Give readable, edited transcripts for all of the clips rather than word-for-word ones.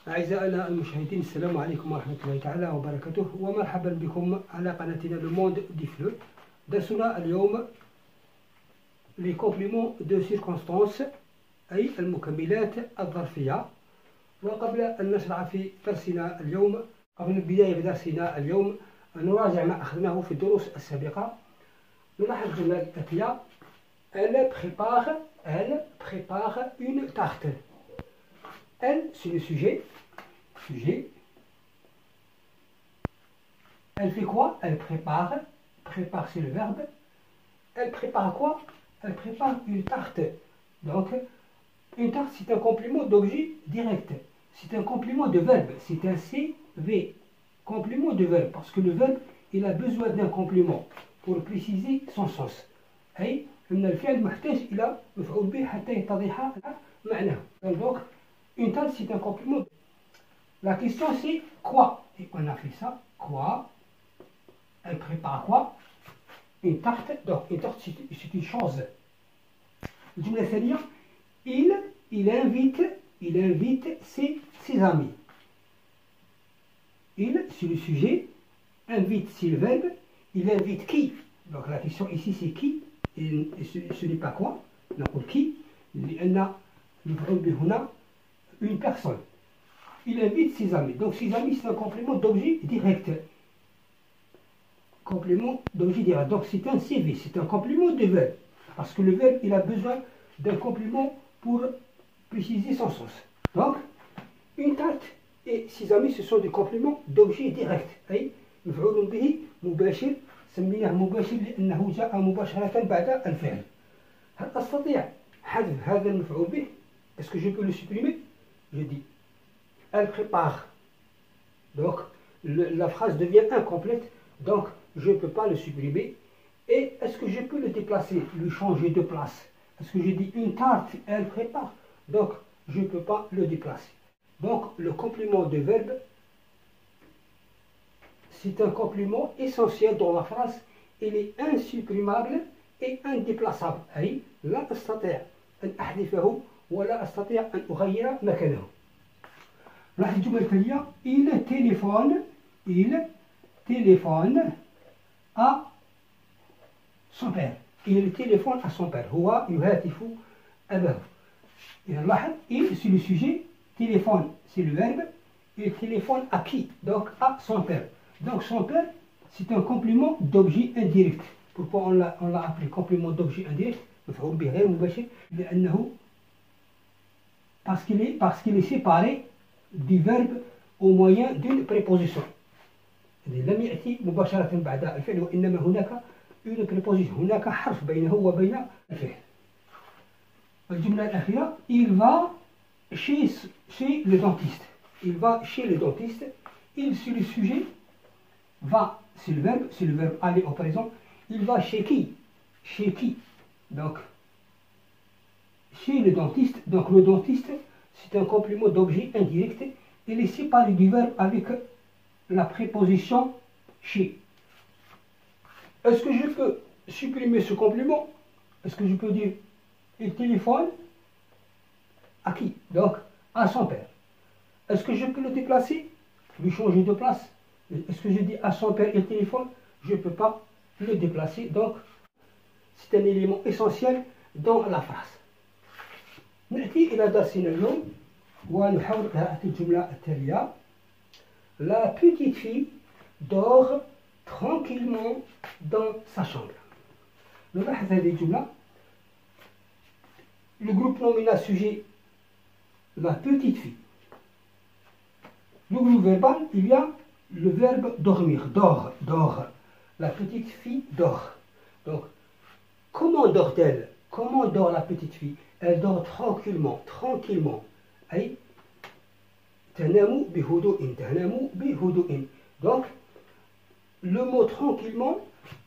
أعزائنا المشاهدين، السلام عليكم ورحمة الله تعالى وبركاته، ومرحبا بكم على قناتنا لو موند دي فلو. درسنا اليوم لي كومبليمون دو سيركونستانس، أي المكملات الظرفية. وقبل أن نشرع في درسنا اليوم، قبل البداية بدرسنا اليوم، نراجع ما أخذناه في الدروس السابقة. نلاحظ الجملة الآتية: Elle prépare une tarte. Elle, c'est le sujet. Elle fait quoi? Elle prépare. Prépare, c'est le verbe. Elle prépare quoi? Elle prépare une tarte. Donc, une tarte, c'est un complément d'objet direct. C'est un complément de verbe. C'est un CV. Complément de verbe. Parce que le verbe, il a besoin d'un complément pour préciser son sens. أي أن الفعل محتاج إلى مفعول به حتى يتضح معناه. Donc, une tarte, c'est un complément. La question, c'est quoi? Et on a fait ça. Quoi? Elle prépare quoi? Une tarte. Donc, une tarte, c'est une chose. الجملة الثانية: il invite ses amis. Il, c'est le sujet. Invite, c'est le verbe. Il invite qui? Donc, la question ici, c'est qui? Et ce n'est pas quoi? نقول qui؟ لأن المفعول به هنا une personne. Il invite ses amis. Donc ses amis, c'est un complément d'objet direct. Complément d'objet direct. Donc c'est un CV, c'est un complément de verbe. Parce que le verbe, il a besoin d'un complément pour préciser son sens. Donc, une tarte et ses amis, ce sont des compléments d'objet direct. أي مفعول به مباشر، سميناه مباشر لأنه جاء مباشرة بعد الفعل. هل أستطيع حذف هذا المفعول به؟ Est-ce que je peux le supprimer? Je dis elle prépare. Donc la phrase devient incomplète, donc je ne peux pas le supprimer. Et est-ce que je peux le déplacer, le changer de place? Est-ce que je dis une tarte, elle prépare? Donc je ne peux pas le déplacer. Donc le complément de verbe, c'est un complément essentiel dans la phrase. Il est insupprimable et indéplaçable. أي لا أستطيع أن أحذفه ولا أستطيع أن أغير مكانه. نلاحظ الجملة التالية: il téléphone à son père. Il téléphone à son père. هو يهاتف أباه. نلاحظ il, c'est le sujet. Téléphone, c'est le verbe. Il téléphone à qui? Donc à son père. Donc son père, c'est un complément d'objet indirect. Pourquoi on l'a appelé complément d'objet indirect? مفعول به غير مباشر لأنه parce qu'il est séparé du verbe au moyen d'une préposition. لم يأتي مباشرة بعد الفعل، وإنما هناك une préposition، هناك حرف بينه وبين الفعل. الجملة الأخيرة: il va chez le dentiste. Il va chez le dentiste. Il, c'est le sujet. Va, c'est le verbe aller au présent. Il va chez qui? Chez qui? Donc, chez le dentiste. Donc, le dentiste, c'est un complément d'objet indirect. Il est séparé du verbe avec la préposition chez. Est-ce que je peux supprimer ce complément? Est-ce que je peux dire il téléphone à qui? Donc, à son père. Est-ce que je peux le déplacer? Lui changer de place? Est-ce que je dis à son père il téléphone? Je ne peux pas le déplacer. Donc, c'est un élément essentiel dans la phrase. نأتي إلى درسنا اليوم ونحاول قراءة الجملة التالية: La petite fille dort tranquillement dans sa chambre. نلاحظ هذه الجملة. Le groupe nominal sujet la petite fille. Le groupe verbal, il y a le verbe dormir, dort. La petite fille dort. Donc, comment dort-elle? Comment dort la petite fille? Elle dort tranquillement. أي تنام بهدوء. Donc, le mot tranquillement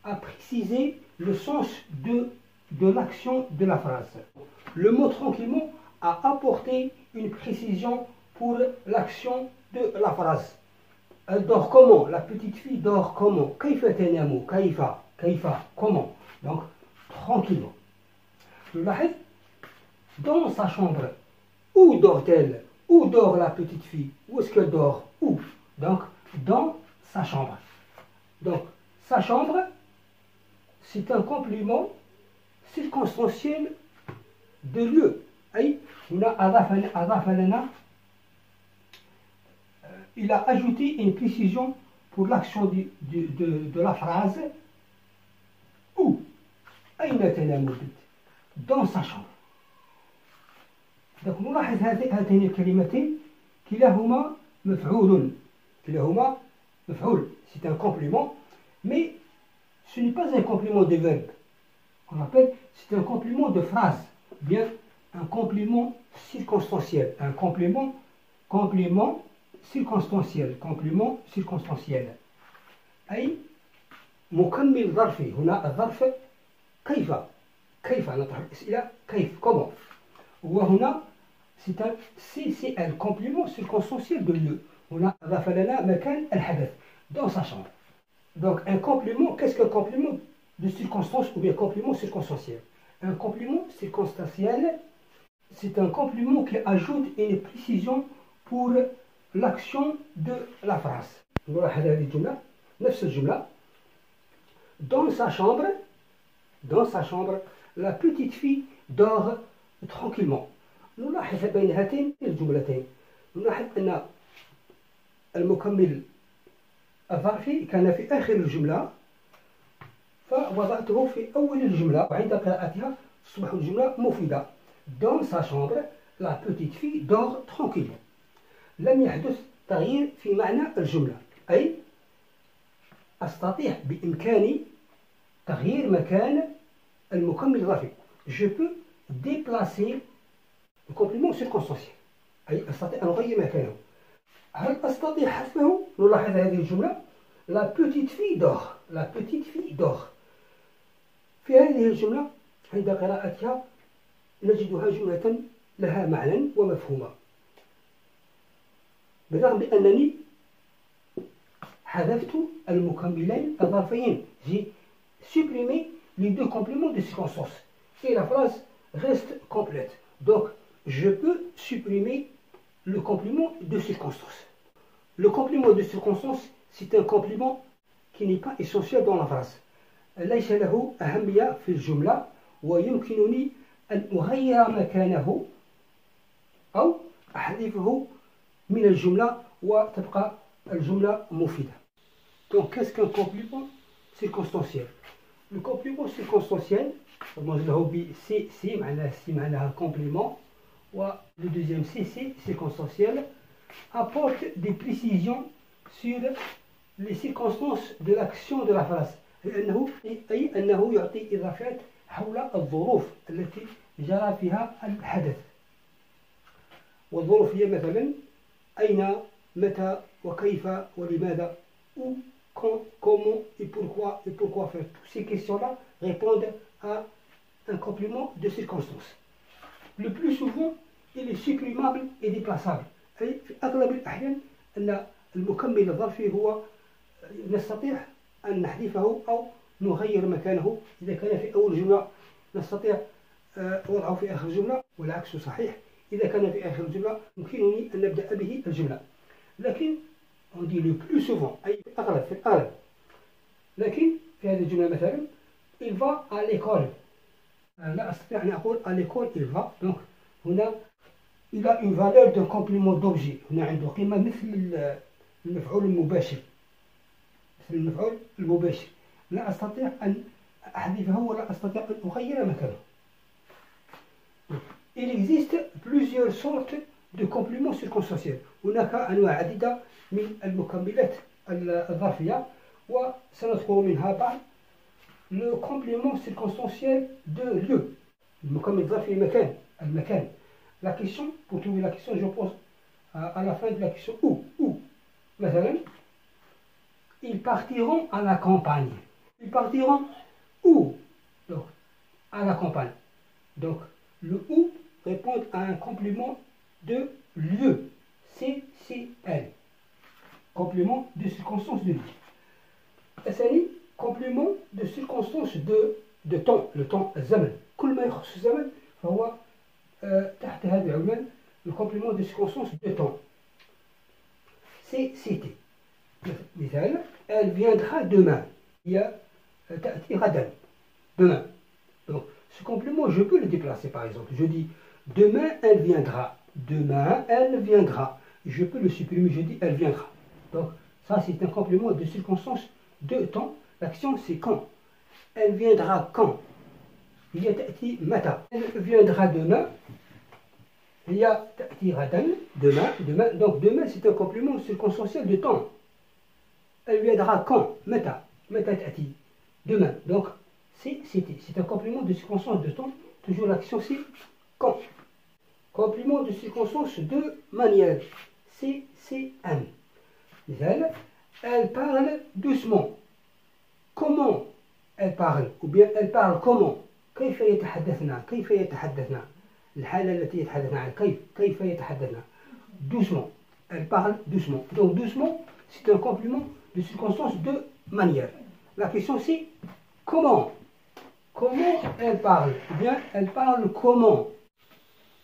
a précisé le sens de l'action de la phrase. Le mot tranquillement a apporté une précision pour l'action de la phrase. Elle dort comment? La petite fille dort comment? كيف تنام? كيف comment? Donc, tranquillement. نلاحظ dans sa chambre. Où dort-elle? Où dort la petite fille? Où est-ce qu'elle dort? Où? Donc, dans sa chambre. Donc, sa chambre, c'est un complément circonstanciel de lieu. أي هنا أضاف لنا il a ajouté une précision pour l'action de la phrase où أين تنام البنت dans sa chambre. donc نلاحظ هاتين الكلمتين كلاهما مفعول c'est un complément mais ce n'est pas un complément de verbe. On appelle, c'est un complément de phrase, bien un complément circonstanciel, un complément circonstanciel. أي مكمل ظرفي. هنا الظرف كيف نطرح الأسئلة كيف comment. وهنا c'est un complément circonstanciel de lieu. هنا أضاف لنا مكان الحدث dans sa chambre. Donc un complément, qu'est-ce qu'un complément de circonstance ou bien complément circonstanciel? Un complément circonstanciel, c'est un complément qui ajoute une précision pour l'action de la phrase. نلاحظ هذه الجملة نفس الجملة. Dans sa chambre, la petite fille dort tranquillement. نلاحظ بين هاتين الجملتين نلاحظ أن المكمل الظرفي كان في آخر الجملة فوضعته في أول الجملة وعند قراءتها تصبح الجملة مفيدة. Dans sa chambre, la petite fille dort tranquillement. لم يحدث تغيير في معنى الجملة أي أستطيع بإمكاني تغيير مكان المكمل الظرفي. Je peux déplacer le complément circonstanciel أي أستطيع أن أغير مكانه. هل أستطيع حذفه؟ نلاحظ هذه الجملة La petite fille dort. في هذه الجملة عند قراءتها نجدها جملة لها معنى ومفهومة بالرغم بأنني حذفت المكملين الظرفيين. J'ai supprimé les deux compléments de circonstance et la phrase reste complète. Donc je peux supprimer le complément de circonstance. Le complément de circonstance, c'est un complément qui n'est pas essentiel dans la phrase. ليس له أهمية في الجملة ويمكنني أن أغير مكانه أو أحذفه من الجملة وتبقى الجملة مفيدة. Donc qu'est-ce qu'un complément circonstanciel? Le complément circonstanciel رمز له ب سي معناها complément le deuxième c'est circonstanciel apporte des précisions sur les circonstances de l'action de la phrase أي أنه يعطي إضافات حول الظروف التي جرى فيها الحدث. والظروف هي مثلا أين متى وكيف ولماذا où quand comment et pourquoi faire. Toutes ces questions-là répondent à un complément de circonstance. Le plus souvent il est supprimable et déplaçable. أي في أغلب الأحيان أن المكمل الظرفي هو نستطيع أن نحذفه أو نغير مكانه. إذا كان في أول جملة نستطيع وضعه في آخر الجملة والعكس صحيح. إذا كان في آخر الجملة يمكنني أن نبدأ به الجملة. لكن on dit le plus souvent أي في الأغلب لكن في هذه الجملة مثلا il va à l'école. لا أستطيع أن أقول à l'école il va. donc هنا il a une valeur de complément d'objet. هنا عنده قيمة مثل المفعول المباشر. لا أستطيع أن أحذفه ولا أستطيع أن أغير مكانه. Il existe plusieurs sortes de compléments circonstanciels. هناك أنواع عديدة من المكملات الظرفية وسنذكر منها بعض. Le complément circonstanciel de lieu. المكمل الظرفي المكان. La question, pour trouver la question, je pose à la fin de la question où. مثلا ils partiront à la campagne. Ils partiront où? Donc, à la campagne. Donc, le où répond à un complément de lieu. CCL. Complément de circonstance de lieu. الثاني complément de circonstance de temps. Le temps الزمن. كل ما يخص الزمن فهو تحت هذا العنوان le complément de circonstance de temps. C'est cité. مثال, elle viendra demain. Il y a تأتي غدا. Demain. Donc, ce complément, je peux le déplacer par exemple. Je dis demain, elle viendra. Demain, elle viendra. Je peux le supprimer, je dis elle viendra. Donc, ça, c'est un complément de circonstance de temps. L'action, c'est quand. Elle viendra quand. Il y a تأتي متى. Elle viendra demain. Il y a تأتي غدا. Demain, demain. Donc, demain, c'est un complément circonstanciel de temps. Elle viendra quand. متى. متى تأتي. Demain. Donc, c'est un complément de circonstance de temps. Toujours l'action, c'est quand. Complément de circonstance de manière. CCM. Elle parle doucement. Comment elle parle? Ou bien elle parle comment? كيف يتحدثنا؟ كيف يتحدثنا؟ الحالة التي يتحدثنا عنها. كيف يتحدثنا? Doucement. Elle parle doucement. Donc doucement, c'est un complément de circonstance de manière. La question c'est comment? Comment elle parle? Ou bien elle parle comment?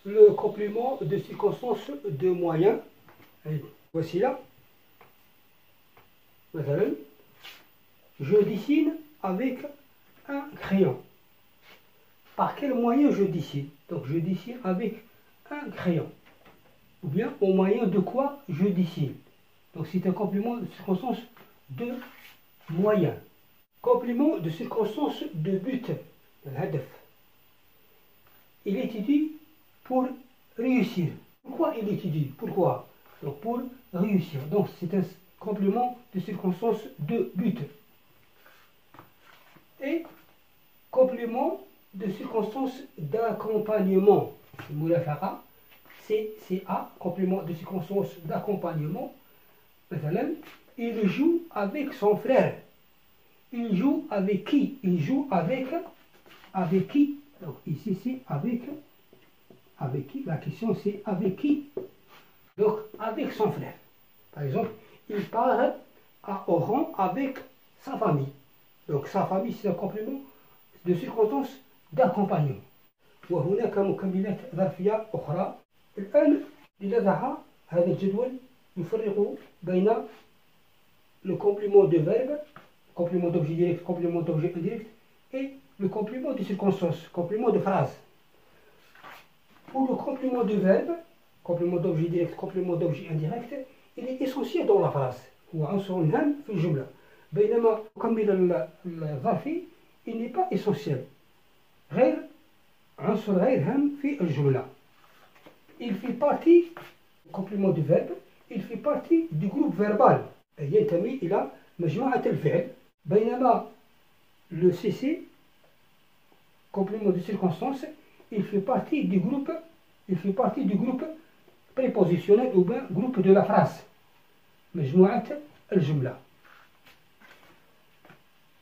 Le complément de circonstance de moyen. Voici là. مثلا, je dessine avec un crayon. Par quel moyen je dessine? Donc je dessine avec un crayon. Ou bien au moyen de quoi je dessine. Donc c'est un complément de circonstance de moyen. Complément de circonstance de but. الهدف. Il étudie pour réussir. Pourquoi il étudie? Pourquoi? Donc pour réussir. Donc c'est un complément de circonstance de but. Et complément de circonstance d'accompagnement. المرافقة. CA, complément de circonstance d'accompagnement. مثلا, il joue avec son frère. Il joue avec qui? Il joue avec qui? Donc ici c'est avec qui? La question c'est avec qui? Donc avec son frère. Par exemple, il part à Oran avec sa famille. Donc sa famille c'est un complément de circonstance d'accompagnement. وهناك مكملات ظرفية أخرى. الآن لنضع هذا الجدول يفرق بين le complément de verbe, complément d'objet direct, complément d'objet indirect, et le complément de circonstance, complément de phrase. Pour le complément de verbe, complément d'objet direct, complément d'objet indirect, il est essentiel dans la phrase. هو عنصر هام في الجملة. بينما مكمل الظرفي il n'est pas essentiel. عنصر غير هام في الجملة. Il fait partie, complément de verbe, il fait partie du groupe verbal. ينتمي إلى مجموعة الفعل. بينما le CC, complément de circonstance, il fait partie du groupe prépositionnel ou bien groupe de la phrase. مجموعة الجملة.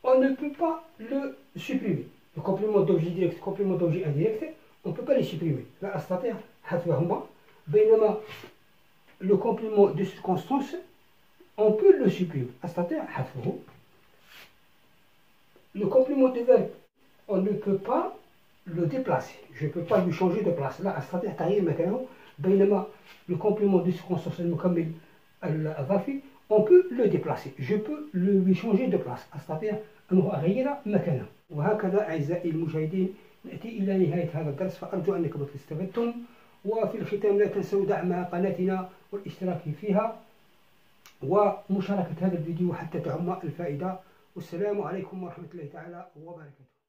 On ne peut pas le supprimer. Le complément d'objet direct, complément d'objet indirect, on ne peut pas les supprimer. لا أستطيع حذفهما. بينما le complément de circonstance, on peut le supprimer. أستطيع حذفه. Le complément de verbe, on ne peut pas le déplacer. Je ne peux pas lui changer de place. لا أستطيع تغيير مكانه. بينما le complément de circonstance المكمل الظرفي, on peut le déplacer. Je peux lui changer de place. أستطيع أن أغير مكانه. وهكذا أعزائي المشاهدين نأتي إلى نهاية هذا الدرس، فأرجو أنكم استفدتم. وفي الختام لا تنسوا دعم قناتنا والاشتراك فيها ومشاركة هذا الفيديو حتى تعم الفائدة. والسلام عليكم ورحمة الله تعالى وبركاته.